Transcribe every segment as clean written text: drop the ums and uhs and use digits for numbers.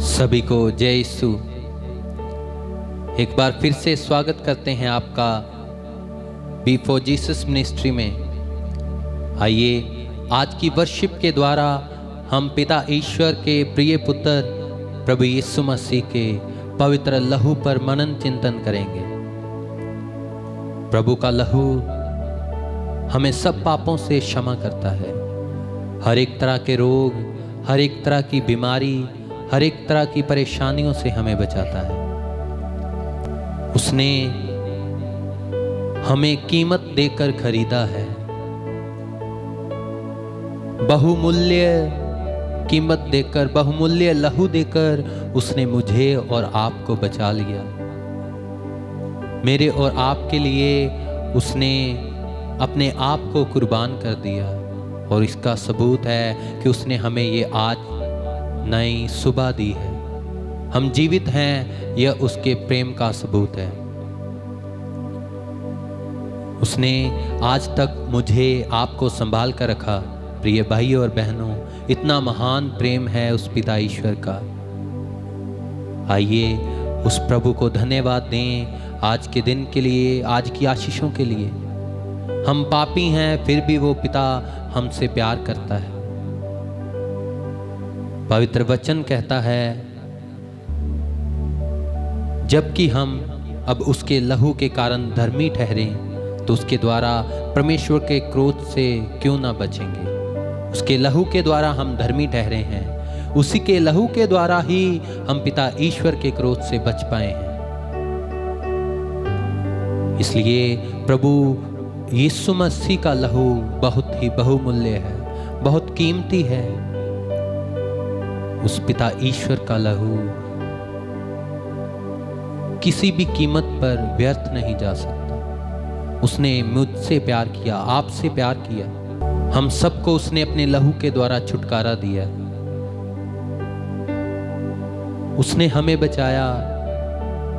सभी को जय यीशु। एक बार फिर से स्वागत करते हैं आपका बी फॉर जीसस मिनिस्ट्री में। आइए आज की वर्शिप के द्वारा हम पिता ईश्वर के प्रिय पुत्र प्रभु यीशु मसीह के पवित्र लहू पर मनन चिंतन करेंगे। प्रभु का लहू हमें सब पापों से क्षमा करता है। हर एक तरह के रोग, हर एक तरह की बीमारी, हर एक तरह की परेशानियों से हमें बचाता है। उसने हमें कीमत देकर खरीदा है, बहुमूल्य कीमत देकर, बहुमूल्य लहू देकर उसने मुझे और आपको बचा लिया। मेरे और आपके लिए उसने अपने आप को कुर्बान कर दिया और इसका सबूत है कि उसने हमें ये आज नई सुबह दी है। हम जीवित हैं, यह उसके प्रेम का सबूत है। उसने आज तक मुझे आपको संभाल कर रखा। प्रिय भाइयों और बहनों, इतना महान प्रेम है उस पिता ईश्वर का। आइए उस प्रभु को धन्यवाद दें आज के दिन के लिए, आज की आशीषों के लिए। हम पापी हैं, फिर भी वो पिता हमसे प्यार करता है। पवित्र वचन कहता है, जबकि हम अब उसके लहू के कारण धर्मी ठहरे तो उसके द्वारा परमेश्वर के क्रोध से क्यों ना बचेंगे। उसके लहू के द्वारा हम धर्मी ठहरे हैं, उसी के लहू के द्वारा ही हम पिता ईश्वर के क्रोध से बच पाए हैं। इसलिए प्रभु यीशु मसीह का लहू बहुत ही बहुमूल्य है, बहुत कीमती है। उस पिता ईश्वर का लहू किसी भी कीमत पर व्यर्थ नहीं जा सकता। उसने मुझसे प्यार किया, आपसे प्यार किया। हम सबको उसने अपने लहू के द्वारा छुटकारा दिया। उसने हमें बचाया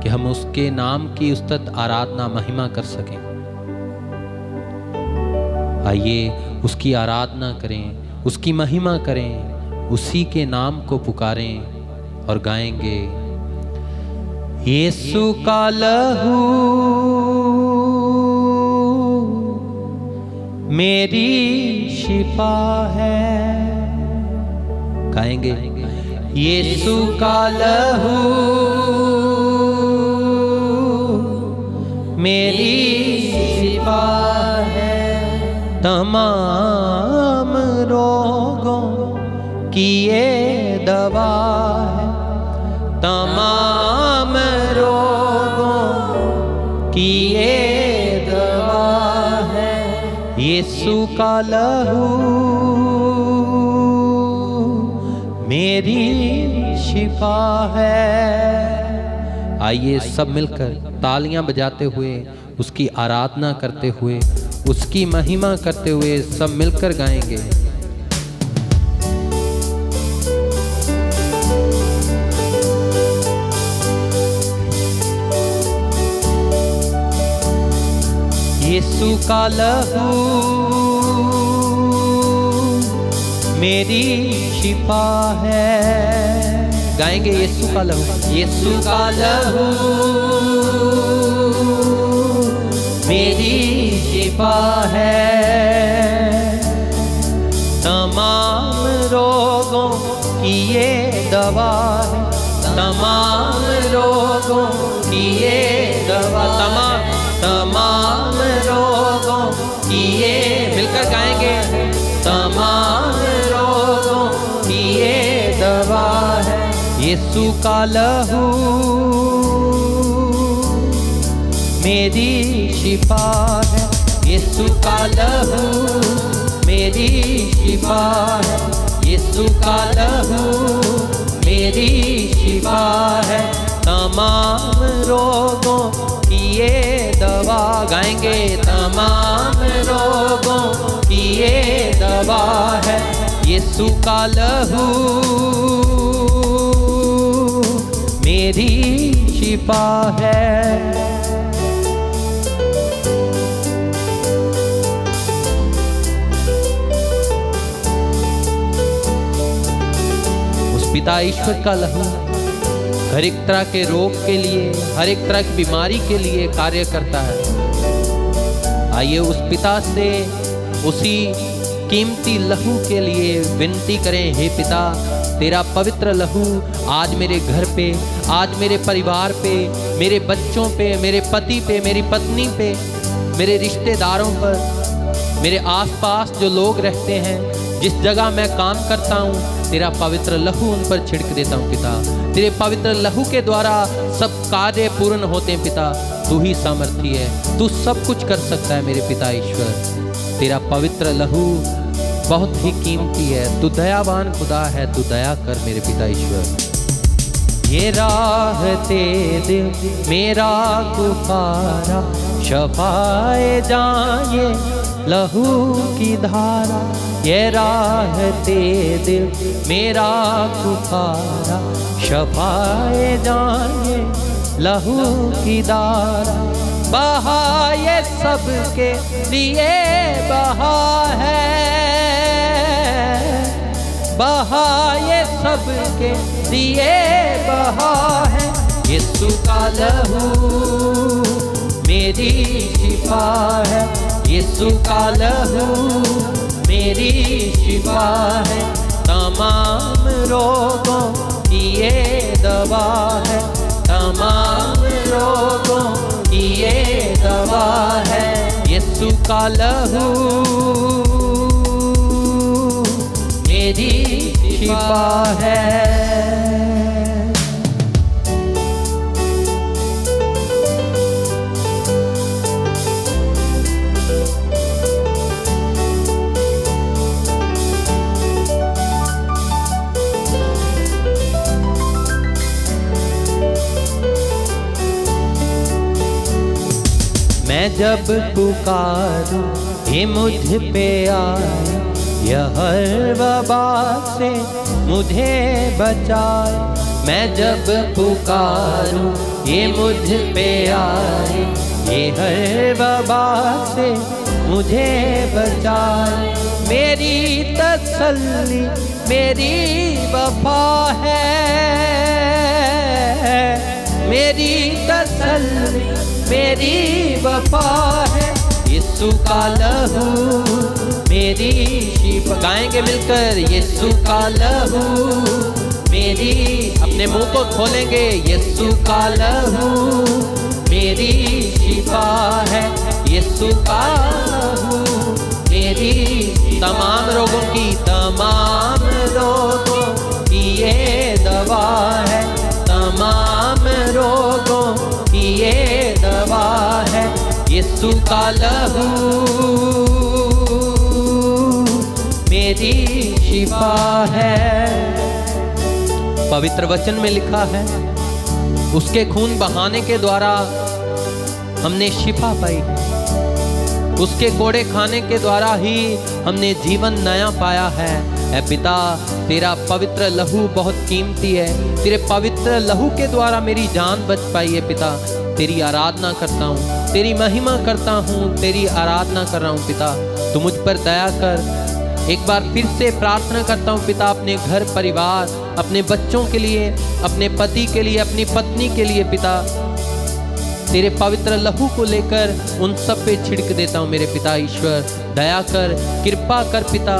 कि हम उसके नाम की उस्तत आराधना महिमा कर सकें। आइए उसकी आराधना करें, उसकी महिमा करें, उसी के नाम को पुकारें और गाएंगे। यीशु का लहू मेरी शिफा है। गाएंगे, यीशु का लहू मेरी शिफा है। तमाम रोगों की ये दवा है, तमाम रोगों की ये दवा है। यीशु का लहू मेरी शिफा है। आइए सब मिलकर तालियां बजाते हुए, उसकी आराधना करते हुए, उसकी महिमा करते हुए सब मिलकर गाएंगे। यीशु का लहू मेरी शिफा है। गाएंगे यीशु का लहू, यीशु का लहू मेरी शिफा है। तमाम रोगों की ये दवा है, तमाम रोगों की ये दवा, तमाम रोगों की ये, मिलकर गाएंगे, तमाम रोगों की ये दवा है। यीशु का लहू मेरी शिफा है। यीशु का लहू मेरी शिफा है। यीशु का लहू मेरी शिफा है। तमाम रोगों की ये दवा, गाएंगे, तमाम रोगों की ये दवा है। यीशु का लहू मेरी शिफा है। पिता ईश्वर का लहू हर एक तरह के रोग के लिए, हर एक तरह की बीमारी के लिए कार्य करता है। आइए उस पिता से उसी कीमती लहू के लिए विनती करें, हे पिता तेरा पवित्र लहू आज मेरे घर पे, आज मेरे परिवार पे, मेरे बच्चों पे, मेरे पति पे, मेरी पत्नी पे, मेरे रिश्तेदारों पर, मेरे आसपास जो लोग रहते हैं, जिस जगह मैं काम करता हूँ, तेरा पवित्र लहू उन पर छिड़क देता हूँ पिता। तेरे पवित्र लहू के द्वारा सब कार्य पूर्ण होते हैं पिता। तू ही सामर्थी है, तू सब कुछ कर सकता है मेरे पिता ईश्वर। तेरा पवित्र लहू बहुत ही कीमती है। तू दयावान खुदा है, तू दया कर मेरे पिता ईश्वर। ये राह ते दिल मेरा गुफारा, शफाए जाए लहू की धारा। ये राह ते दिल मेरा गुफारा, शफाए जाए लहू की धारा। बहा ये सबके लिए बहा है, बहा ये सबके लिए बहा है। यीशु का लहू मेरी शिफा है, यीशु का लहू मेरी शिफा है। तमाम रोगों की ये दवा है, तमाम रोगों की ये दवा है। यीशु का लहू मेरी शिफा है। मैं जब पुकारूं ये मुझ पे आए, यह हर वबा से मुझे बचाए। मैं जब पुकारूं ये मुझ पे आए, ये हर वबा से मुझे बचाए। मेरी तसल्ली मेरी वफा है, मेरी तसल्ली मेरी वफा है। यीशु का लहू मेरी शिफा। गाएंगे मिलकर, यीशु का लहू मेरी, अपने मुंह को खोलेंगे। यीशु का लहू मेरी शिफा है, यीशु का लहू मेरी तमाम रोगों की, तमाम रोगों की ये दवा है, तमाम रोगों की ये दवा है। यीशु का लहू मेरी शिफा है। पवित्र वचन में लिखा है, उसके खून बहाने के द्वारा हमने शिफा पाई, उसके कोड़े खाने के द्वारा ही हमने जीवन नया पाया है। ऐ पिता तेरा पवित्र लहू बहुत कीमती है, तेरे पवित्र लहू के द्वारा मेरी जान बच पाई है पिता। तेरी आराधना करता हूँ, तेरी महिमा करता हूँ, तेरी आराधना कर रहा हूँ पिता। तू मुझ पर दया कर। एक बार फिर से प्रार्थना करता हूँ पिता, अपने घर परिवार, अपने बच्चों के लिए, अपने पति के लिए, अपनी पत्नी के लिए पिता, तेरे पवित्र लहू को लेकर उन सब पे छिड़क देता हूँ मेरे पिता ईश्वर। दया कर, कृपा कर पिता।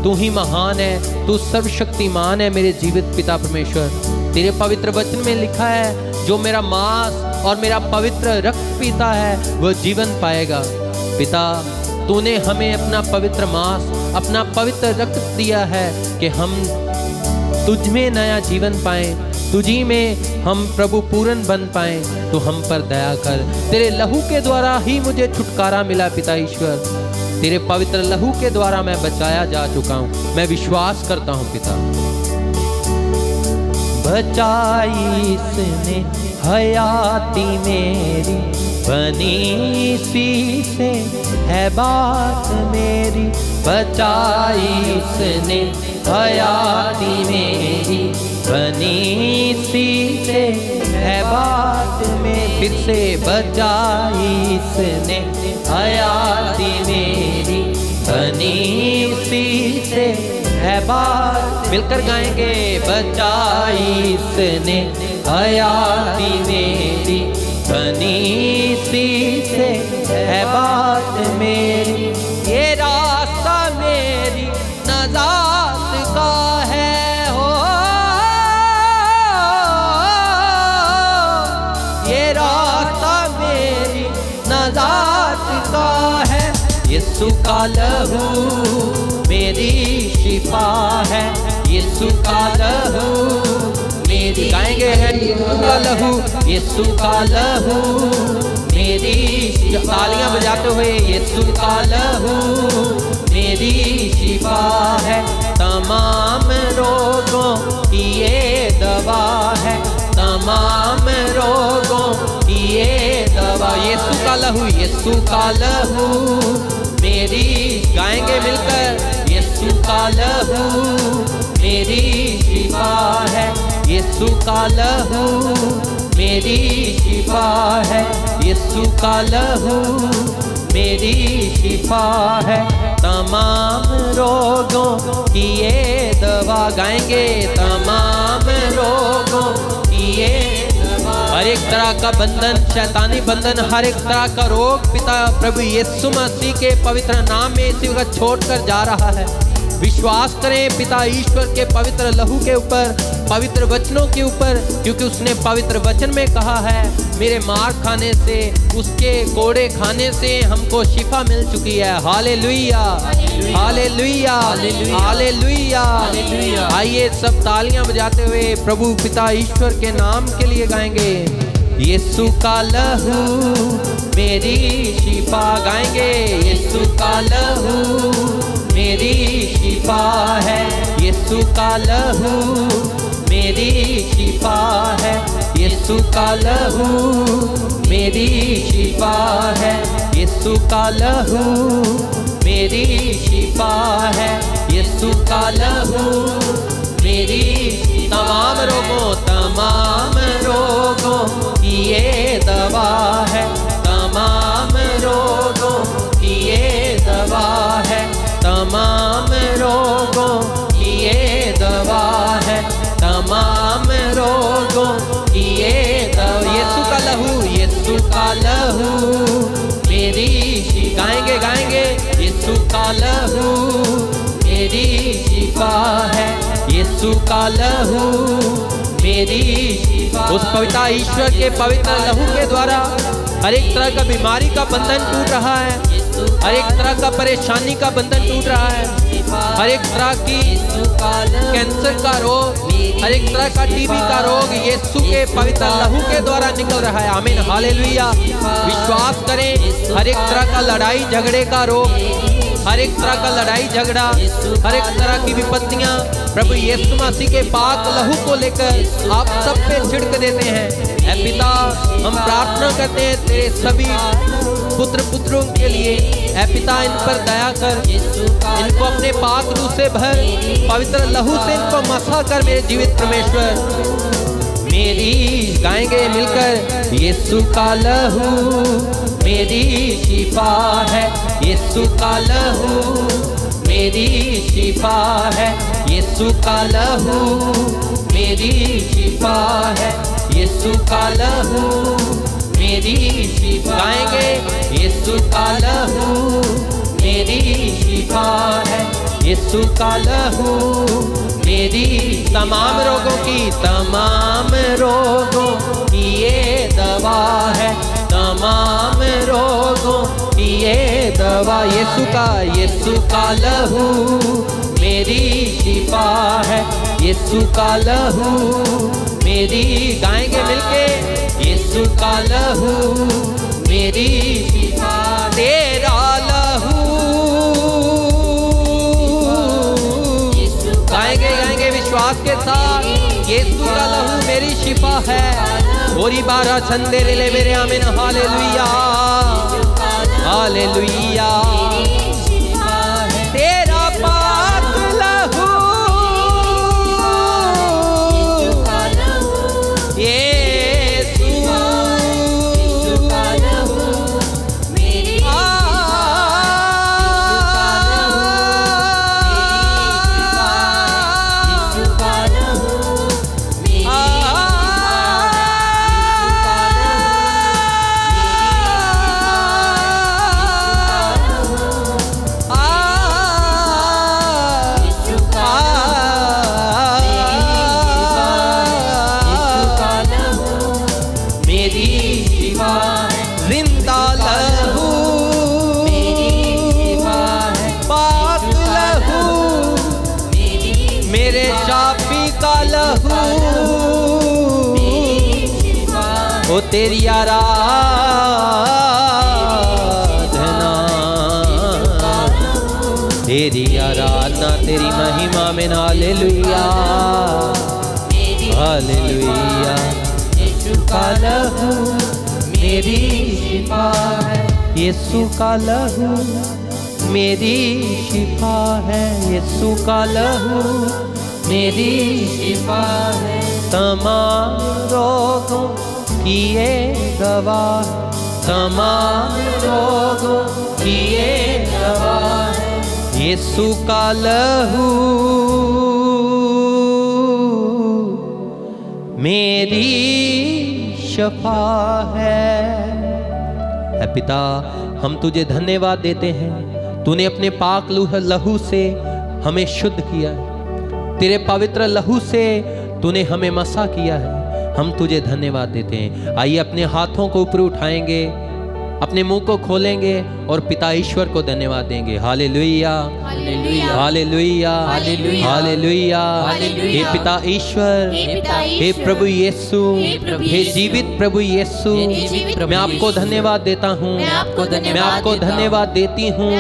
तू ही महान है, तू सर्वशक्तिमान है मेरे जीवित पिता परमेश्वर। तेरे पवित्र वचन में लिखा है, जो मेरा मांस और मेरा पवित्र रक्त पीता है वह जीवन पाएगा। पिता तूने हमें अपना पवित्र मांस, अपना पवित्र रक्त दिया है कि हम तुझ में नया जीवन पाएं, तुझी में हम प्रभु पूर्ण बन पाएं। तो हम पर दया कर। तेरे लहू के द्वारा ही मुझे छुटकारा मिला पिता ईश्वर। तेरे पवित्र लहू के द्वारा मैं बचाया जा चुका हूँ। मैं विश्वास करता हूँ पिता। बचाई इसने हयाती मेरी, बनी सी से है बात मेरी। बचाई इसने हयाती मेरी, बनी सी से है बात में। फिर से बचाई इसने हयाती मेरी, बनी सी से है बात। मिलकर गाएंगे, बचाई इसने हयाती मेरी बनी सी से है बात मेरी। ये रास्ता मेरी नजात का है हो, ये रास्ता मेरी नजात का है। यीशु का लहू मेरी शिफा है, यीशु का लहू मेरी, गाएंगे है यीशु का लहू, यीशु का लहू मेरी, तालियां बजाते हुए यीशु का लहू मेरी शिफा है। तमाम रोगों की ये दवा है, तमाम रोगों की ये दवा। यीशु का लहू, यीशु का लहू मेरी, गाएंगे मिलकर यीशु का लहू मेरी शिफा है, यीशु का लहू मेरी शिफा है, यीशु का लहू मेरी शिफा है। तमाम रोगों की ये दवा, गाएंगे तमाम रोगों की ये दवा। हर एक तरह का बंधन, शैतानी बंधन, हर एक तरह का रोग पिता प्रभु यीशु मसीह के पवित्र नाम में इसी वक्त छोड़कर जा रहा है। विश्वास करें पिता ईश्वर के पवित्र लहू के ऊपर, पवित्र वचनों के ऊपर, क्योंकि उसने पवित्र वचन में कहा है मेरे मार खाने से, उसके कोड़े खाने से हमको शिफा मिल चुकी है। Hallelujah, hallelujah, hallelujah. आइए सब तालियां बजाते हुए प्रभु पिता ईश्वर के नाम के लिए गाएंगे। यीशु का लहू मेरी शिफा, गाएंगे यीशु का लहू मेरी शिफा है, यीशु का लहू मेरी शिफा है, यीशु का लहू मेरी शिफा है, यीशु का लहू मेरी शिफा है, यीशु का लहू मेरी। तमाम रोगों की ये दवा है, तमाम रोगों की ये दवा है, तमाम रोगों की ये दवा है, तमाम रोगों की ये दवा। यीशु का लहू, यीशु का लहू मेरी, गाएंगे गाएंगे यीशु का लहू मेरी शिफा है, यीशु का लहू मेरी शिफा। उस पवित्र ईश्वर के पवित्र लहू के द्वारा हर एक तरह का बीमारी का बंधन टूट रहा है, हर एक तरह का परेशानी का बंधन टूट रहा है, हर एक तरह की कैंसर का रोग, हर एक तरह का टीबी का रोग यीशु के पवित्र लहू के द्वारा निकल रहा है। आमीन, हालेलुया। विश्वास करें हर एक तरह का लड़ाई झगड़े का रोग, हर एक तरह का लड़ाई झगड़ा, हर एक तरह की विपत्तियां प्रभु यीशु मसीह के पाक लहू को लेकर आप सब पे छिड़क देते हैं। ऐ पिता, हम प्रार्थना करते हैं तेरे सभी पुत्र पुत्रों के लिए। ऐ पिता, इन पर दया कर, इनको अपने पाक रूह से भर, पवित्र लहू से इनको मसा कर मेरे जीवित परमेश्वर। मेरी, गाएंगे मिलकर यीशु का लहू मेरी शिफा है, यीशु का लहू मेरी शिफा है, यीशु का लहू मेरी शिफा है, यीशु का लहू मेरी शिफा। गाएंगे यीशु का लहू मेरी शिफा है, यीशु का लहू मेरी। तमाम रोगों की, तमाम रोगों की ये दवा है, तमाम रोगों की ये दवा। यीशु का लहू मेरी शिफा है, यीशु का लहू मेरी। गाएंगे मिलके यीशु का लहू मेरी शिफा। तेरा लहू, गाएंगे विश्वास के साथ, यीशु का लहू मेरी शिफा है। ओरी बारा छंदे ले मेरे आमीन, हालेलुया, हालेलुया। तेरा पाक लहू ओ तेरी आराधना, तेरी आराधना, तेरी महिमा में। Hallelujah hallelujah. यीशु का लहू मेरी शिफा है, यीशु का लहू मेरी शिफा है, यीशु का लहू मेरी शिफा है। तमाम रोगों की ये दवा, तमाम रोगों की ये दवा है, यीशु का लहू मेरी शफा है। पिता, हम तुझे धन्यवाद देते हैं, तूने अपने पाक लहू से हमें शुद्ध किया है, तेरे पवित्र लहू से तूने हमें मसा किया है। हम तुझे धन्यवाद देते हैं। आइए अपने हाथों को ऊपर उठाएंगे, अपने मुंह को खोलेंगे और पिता ईश्वर को धन्यवाद देंगे। Hallelujah hallelujah hallelujah. हे पिता ईश्वर, हे प्रभु यीशु, हे जीवित प्रभु यीशु, मैं आपको धन्यवाद देता हूँ, मैं आपको धन्यवाद देती हूँ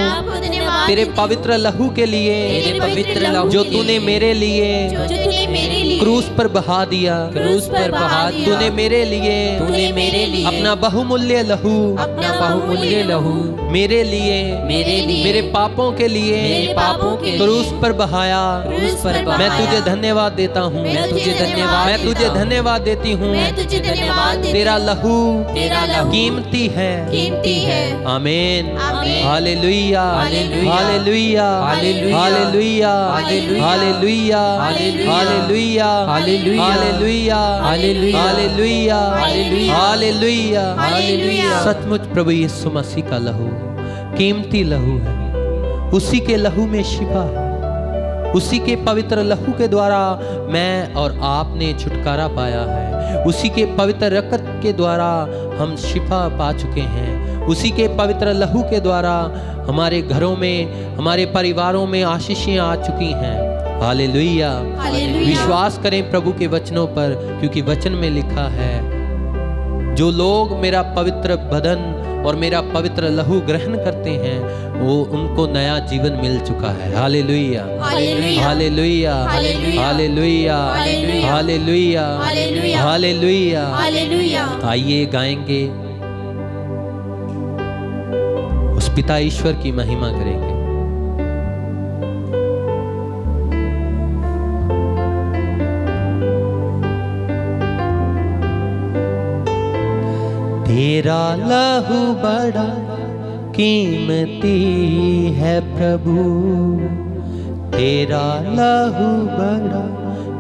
तेरे पवित्र लहू के लिए, जो तूने मेरे लिए क्रूस पर बहा दिया, तूने मेरे लिए अपना बहुमूल्य लहू मेरे लिए मेरे पापों के लिए क्रूस पर बहाया। मैं तुझे धन्यवाद देता हूँ, मैं तुझे धन्यवाद देती हूँ। तेरा लहू कीमती है। आमीन। Hallelujah hallelujah hallelujah hallelujah hallelujah hallelujah hallelujah hallelujah. सचमुच प्रभु यीशु मसीह का लहू कीमती लहू है, उसी के लहू में शिफा है, उसी के पवित्र लहू के द्वारा मैं और आपने छुटकारा पाया है, उसी के पवित्र रक्त के द्वारा हम शिफा पा चुके हैं, उसी के पवित्र लहू के द्वारा हमारे घरों में, हमारे परिवारों में आशीषें आ चुकी हैं। हालेलुया। विश्वास करें प्रभु के वचनों पर, क्योंकि वचन में लिखा है, जो लोग मेरा पवित्र बदन और मेरा पवित्र लहू ग्रहण करते हैं, वो उनको नया जीवन मिल चुका है। Hallelujah hallelujah hallelujah hallelujah hallelujah. आइए गाएंगे, उस पिता ईश्वर की महिमा करेंगे। तेरा लहू बड़ा कीमती है प्रभु, तेरा लहू बड़ा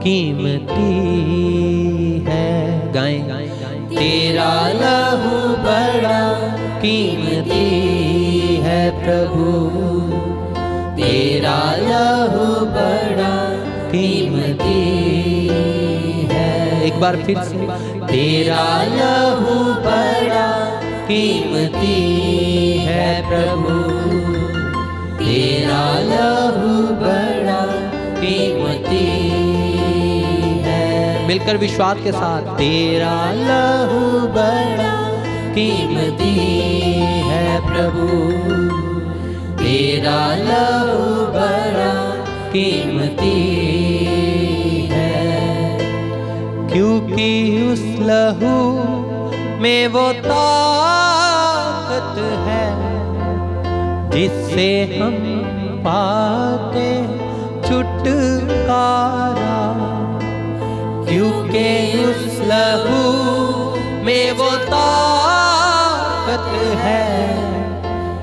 कीमती है। गाएं। तेरा लहू बड़ा कीमती है प्रभु, तेरा लहू बड़ा कीमती है। एक बार फिर से, तेरा लहू बड़ा कीमती है प्रभु, तेरा लहू बड़ा कीमती है। मिलकर विश्वास के साथ, तेरा लहू बड़ा कीमती है प्रभु, तेरा लहू बड़ा कीमती है। क्योंकि उस लहू में वो ताकत है जिससे हम पाते छुटकारा, क्योंकि उस लहू में वो ताकत है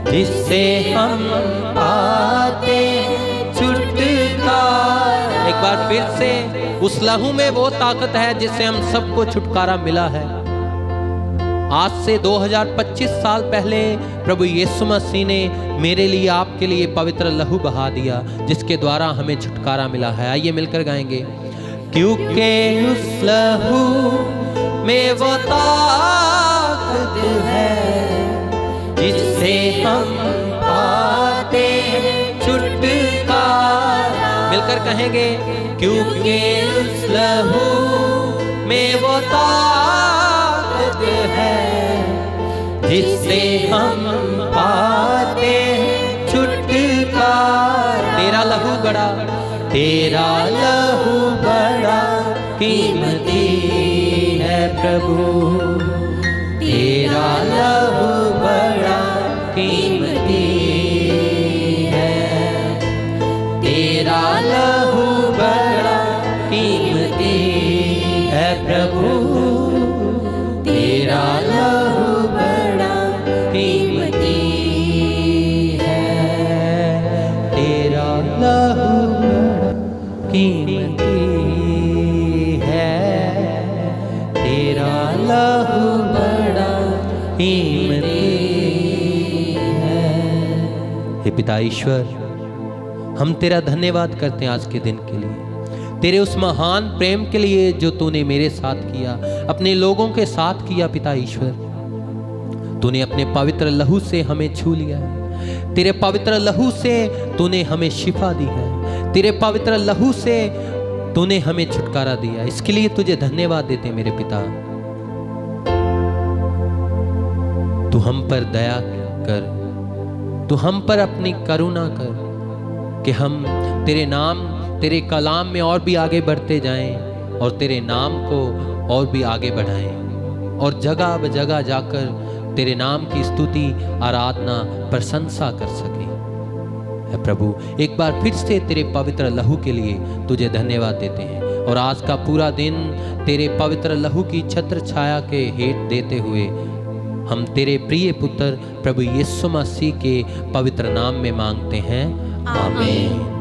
जिससे हम पाते छुटकारा। एक बार फिर से, उस लहू में वो ताकत है जिससे हम सबको छुटकारा मिला है। आज से 2025 साल पहले प्रभु यीशु मसीह ने मेरे लिए, आपके लिए पवित्र लहू बहा दिया, जिसके द्वारा हमें छुटकारा मिला है। आइए मिलकर गाएंगे। क्योंकि उस लहू में वो ताकत है जिससे हम पाते छुटकारा। मिलकर कहेंगे, क्योंकि उस लहू में वो ताकत जिससे हम पाते हैं छुटकारा। तेरा लहू बड़ा, तेरा लहू बड़ा कीमती है प्रभु, तेरा लहू बड़ा कीमती है, तेरा लहू बड़ा कीमती है प्रभु, तेरा लहू बड़ा कीमती है, तेरा लहू बड़ा कीमती है, तेरा लहू बड़ा कीमती है। हे पिता ईश्वर, हम तेरा धन्यवाद करते हैं आज के दिन के लिए, तेरे उस महान प्रेम के लिए जो तूने मेरे साथ किया, अपने लोगों के साथ किया। पिता ईश्वर, तूने अपने पवित्र लहू से हमें छू लिया है, तेरे पवित्र लहू से तूने हमें शिफा दी है, तेरे पवित्र लहू से तूने हमें छुटकारा दिया। इसके लिए तुझे धन्यवाद देते मेरे पिता। तू हम पर दया कर, तू हम पर अपनी करुणा कर कि हम तेरे नाम, तेरे कलाम में और भी आगे बढ़ते जाएं और तेरे नाम को और भी आगे बढ़ाएं और जगह ब जगह जाकर तेरे नाम की स्तुति, आराधना, प्रशंसा कर सकें। है प्रभु, एक बार फिर से तेरे पवित्र लहू के लिए तुझे धन्यवाद देते हैं और आज का पूरा दिन तेरे पवित्र लहू की छत्र छाया के हेठ देते हुए हम तेरे प्रिय पुत्र प्रभु यीशु मसीह के पवित्र नाम में मांगते हैं, आमीन।